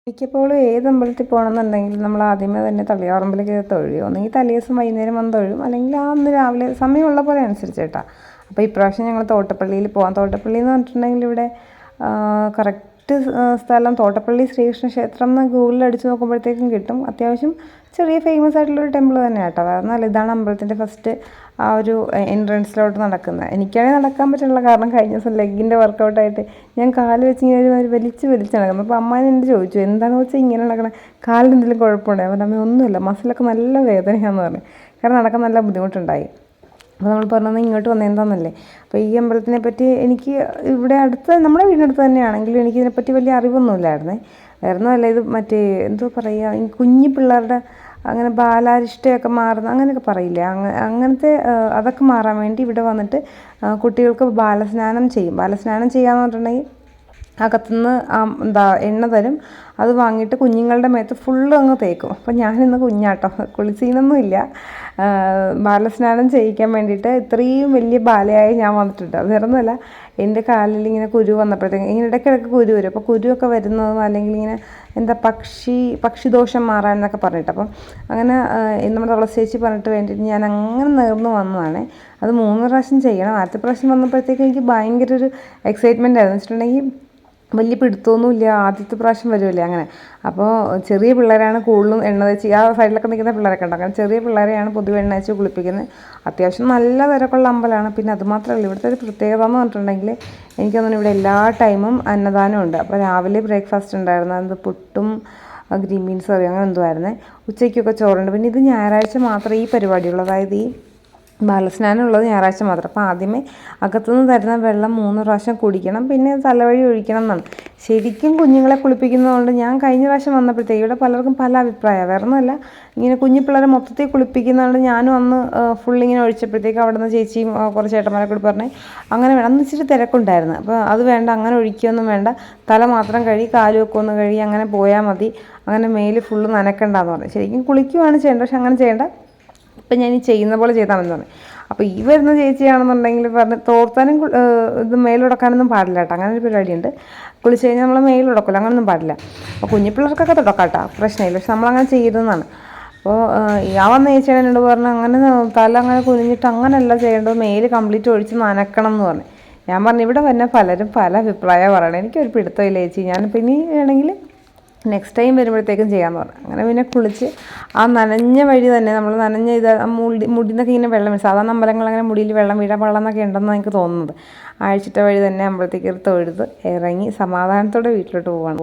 മിക്കപ്പോഴും ഏത് അമ്പലത്തിൽ പോകണമെന്നുണ്ടെങ്കിലും നമ്മൾ ആദ്യമേ തന്നെ തളിയാറമ്പലം കയറി തൊഴുകയോ ഒന്നെങ്കിൽ തലേദിവസം വൈകുന്നേരം വന്ന് തൊഴും, അല്ലെങ്കിൽ ആ അന്ന് രാവിലെ സമയമുള്ള പോലെ അനുസരിച്ച് കേട്ടോ. അപ്പോൾ ഇപ്രാവശ്യം ഞങ്ങൾ തോട്ടപ്പള്ളിയിൽ പോകാം. തോട്ടപ്പള്ളി എന്ന് പറഞ്ഞിട്ടുണ്ടെങ്കിൽ ഇവിടെ കറക്റ്റ് സ്ഥലം തോട്ടപ്പള്ളി ശ്രീകൃഷ്ണ ക്ഷേത്രം എന്ന് ഗൂഗിളിൽ അടിച്ച് നോക്കുമ്പോഴത്തേക്കും കിട്ടും. അത്യാവശ്യം ചെറിയ ഫേമസ് ആയിട്ടുള്ളൊരു ടെമ്പിൾ തന്നെ കേട്ടോ. കാരണം ഇതാണ് അമ്പലത്തിൻ്റെ ഫസ്റ്റ് ആ ഒരു എൻട്രൻസിലോട്ട് നടക്കുന്നത്. എനിക്കാണെങ്കിൽ നടക്കാൻ പറ്റുള്ള കാരണം കഴിഞ്ഞ ദിവസം ലെഗിൻ്റെ വർക്കൗട്ടായിട്ട് ഞാൻ കാല് വെച്ച് ഇങ്ങനെ ഒരു വലിച്ച് നടക്കുന്നത്. അപ്പോൾ അമ്മ എന്നോട് ചോദിച്ചു എന്താണെന്ന് വെച്ചാൽ ഇങ്ങനെ നടക്കണം, കാലിന് എന്തെങ്കിലും കുഴപ്പമുണ്ടോ? അപ്പോൾ അമ്മ ഒന്നുമില്ല, മസിലൊക്കെ നല്ല വേദനയാണെന്ന് പറഞ്ഞു. കാരണം നടക്കാൻ നല്ല ബുദ്ധിമുട്ടുണ്ടായി. അപ്പോൾ നമ്മൾ പറഞ്ഞത് ഇങ്ങോട്ട് വന്നത് എന്താണെന്നല്ലേ. അപ്പോൾ ഈ അമ്പലത്തിനെ പറ്റി എനിക്ക് ഇവിടെ അടുത്ത് നമ്മുടെ വീടിനടുത്ത് തന്നെയാണെങ്കിലും എനിക്കിതിനെപ്പറ്റി വലിയ അറിവൊന്നുമില്ലായിരുന്നേ. വേറൊന്നുമല്ല, ഇത് മറ്റേ എന്തോ പറയുക, ഈ കുഞ്ഞു പിള്ളേരുടെ അങ്ങനെ ബാലാരിഷ്ടയൊക്കെ മാറുന്ന അങ്ങനെയൊക്കെ പറയില്ലേ, അങ്ങനത്തെ അതൊക്കെ മാറാൻ വേണ്ടി ഇവിടെ വന്നിട്ട് കുട്ടികൾക്ക് ബാലസ്നാനം ചെയ്യും. ബാലസ്നാനം ചെയ്യാന്ന് പറഞ്ഞിട്ടുണ്ടെങ്കിൽ അകത്തുനിന്ന് എണ്ണ തരും, അത് വാങ്ങിയിട്ട് കുഞ്ഞുങ്ങളുടെ മേത്ത് ഫുള്ള് അങ്ങ് തേക്കും. അപ്പം ഞാനിന്ന് കുഞ്ഞാട്ടോ, കുളിസീനൊന്നുമില്ല, ബാലസ്നാനം ചെയ്യിക്കാൻ വേണ്ടിയിട്ട് ഇത്രയും വലിയ ബാലയായി ഞാൻ വന്നിട്ടുണ്ട്. അത് വേറൊന്നുമല്ല, എൻ്റെ കാലിൽ ഇങ്ങനെ കുരു വന്നപ്പോഴത്തേക്കും ഇങ്ങനെ ഇടയ്ക്കിടയ്ക്ക് കുരു വരും. അപ്പോൾ കുരുവൊക്കെ വരുന്നതും അല്ലെങ്കിൽ ഇങ്ങനെ പക്ഷിദോഷം മാറാൻ എന്നൊക്കെ പറഞ്ഞിട്ട്, അപ്പം അങ്ങനെ നമ്മുടെ തുളസേച്ചി പറഞ്ഞിട്ട് വേണ്ടിയിട്ട് ഞാൻ അങ്ങനെ നേർന്ന് വന്നതാണ്. അത് 3 പ്രാവശ്യം ചെയ്യണം. ആദ്യത്തെ പ്രാവശ്യം വന്നപ്പോഴത്തേക്കും എനിക്ക് ഭയങ്കര ഒരു എക്സൈറ്റ്മെൻ്റ് ആയിരുന്നു. വെച്ചിട്ടുണ്ടെങ്കിൽ വലിയ പിടുത്തമൊന്നുമില്ല, ആദ്യത്തെ പ്രാവശ്യം വരുമല്ലേ അങ്ങനെ. അപ്പോൾ ചെറിയ പിള്ളേരാണ് കൂടുതലും എണ്ണ തേച്ച്, ആ സൈഡിലൊക്കെ നിൽക്കുന്ന പിള്ളേരൊക്കെ ഉണ്ടാകും. കാരണം ചെറിയ പിള്ളേരെയാണ് പൊതുവെ എണ്ണ തേച്ച് കുളിപ്പിക്കുന്നത്. അത്യാവശ്യം നല്ല തിരക്കുള്ള അമ്പലമാണ്. പിന്നെ അതുമാത്രമല്ല, ഇവിടുത്തെ ഒരു പ്രത്യേകത എന്ന് പറഞ്ഞിട്ടുണ്ടെങ്കിൽ എനിക്ക് തോന്നുന്നു ഇവിടെ എല്ലാ ടൈമും അന്നദാനം ഉണ്ട്. അപ്പോൾ രാവിലെ ബ്രേക്ക്ഫാസ്റ്റ് ഉണ്ടായിരുന്നു, അത് പുട്ടും ഗ്രീൻ ബീൻസ് കറി അങ്ങനെ എന്തോ ആയിരുന്നേ. ഉച്ചയ്ക്കൊക്കെ ചോറുണ്ട്. പിന്നെ ഇത് ഞായറാഴ്ച മാത്രമേ ഈ പരിപാടിയുള്ളൂ, അതായത് ഈ ബാലസ്നാനം ഉള്ളത് ഞായറാഴ്ച മാത്രം. അപ്പോൾ ആദ്യമേ അകത്തുനിന്ന് തരുന്ന വെള്ളം 3 പ്രാവശ്യം കുടിക്കണം, പിന്നെ തലവഴി ഒഴിക്കണം എന്നാണ്. ശരിക്കും കുഞ്ഞുങ്ങളെ കുളിപ്പിക്കുന്നതുകൊണ്ട് ഞാൻ കഴിഞ്ഞ പ്രാവശ്യം വന്നപ്പോഴത്തേക്ക് ഇവിടെ പലർക്കും പല അഭിപ്രായമാണ്. വേറെ ഒന്നുമല്ല, ഇങ്ങനെ കുഞ്ഞു പിള്ളേരെ മൊത്തത്തിൽ കുളിപ്പിക്കുന്നതുകൊണ്ട് ഞാനും അന്ന് ഫുള്ളിങ്ങനെ ഒഴിച്ചപ്പോഴത്തേക്ക് അവിടെ നിന്ന് ചേച്ചിയും കുറച്ച് ചേട്ടന്മാരെ കൂടി പറഞ്ഞ് അങ്ങനെ വേണം. അന്ന് ഇച്ചിരി തിരക്കുണ്ടായിരുന്നു. അപ്പോൾ അത് വേണ്ട, അങ്ങനെ ഒഴിക്കുകയൊന്നും വേണ്ട, തല മാത്രം കഴുകി കാലുമൊക്കെ ഒന്ന് കഴുകി അങ്ങനെ പോയാൽ മതി, അങ്ങനെ മേല് ഫുള്ള് നനക്കണ്ടെന്ന് പറഞ്ഞു. ശരിക്കും കുളിക്കുകയാണ് ചെയ്യേണ്ടത്, പക്ഷെ അങ്ങനെ ചെയ്യേണ്ട, ഇപ്പം ഞാൻ ഈ ചെയ്യുന്ന പോലെ ചെയ്താൽ മതി പറഞ്ഞു. അപ്പോൾ ഈ വരുന്ന ചേച്ചിയാണെന്നുണ്ടെങ്കിൽ പറഞ്ഞ് തോർത്താനും ഇത് മേലുടക്കാനൊന്നും പാടില്ല കേട്ടോ, അങ്ങനെ ഒരു പരിപാടിയുണ്ട്. കുളിച്ച് കഴിഞ്ഞാൽ നമ്മൾ മേലുടക്കില്ല, അങ്ങനെയൊന്നും പാടില്ല. അപ്പോൾ കുഞ്ഞു പിള്ളേർക്കൊക്കെ തുടക്കാം കേട്ടോ, പ്രശ്നമില്ല, പക്ഷെ നമ്മളങ്ങനെ ചെയ്തതെന്നാണ്. അപ്പോൾ ആ വന്ന ചേച്ചിയാണ് എന്നോട് പറഞ്ഞു അങ്ങനെ തല അങ്ങനെ കുനിഞ്ഞിട്ട് അങ്ങനെയല്ല ചെയ്യേണ്ടത്, മേല് കംപ്ലീറ്റ് ഒഴിച്ച് നനക്കണം എന്ന് പറഞ്ഞു. ഞാൻ പറഞ്ഞു ഇവിടെ വന്നെ പലരും പല അഭിപ്രായമാണ് പറയണത്, എനിക്കൊരു പിടുത്തമില്ല ചേച്ചി, ഞാനിപ്പോൾ ഇനി വേണമെങ്കിൽ നെക്സ്റ്റ് ടൈം വരുമ്പോഴത്തേക്കും ചെയ്യാമെന്ന് പറഞ്ഞു. അങ്ങനെ പിന്നെ കുളിച്ച് ആ നനഞ്ഞ വഴി തന്നെ നമ്മൾ നനഞ്ഞ ഇത് മുടിന്നൊക്കെ ഇങ്ങനെ വെള്ളം വീഴും. സാധാരണ അമ്പലങ്ങൾ അങ്ങനെ മുടിയിൽ വെള്ളം വീഴാൻ പാടില്ലെന്നൊക്കെ ഉണ്ടെന്നാണ് എനിക്ക് തോന്നുന്നത്. ആഴ്ചത്തെ വഴി തന്നെ അമ്പലത്തേക്ക് തൊഴുത് ഇറങ്ങി സമാധാനത്തോടെ വീട്ടിലോട്ട് പോവാണ്.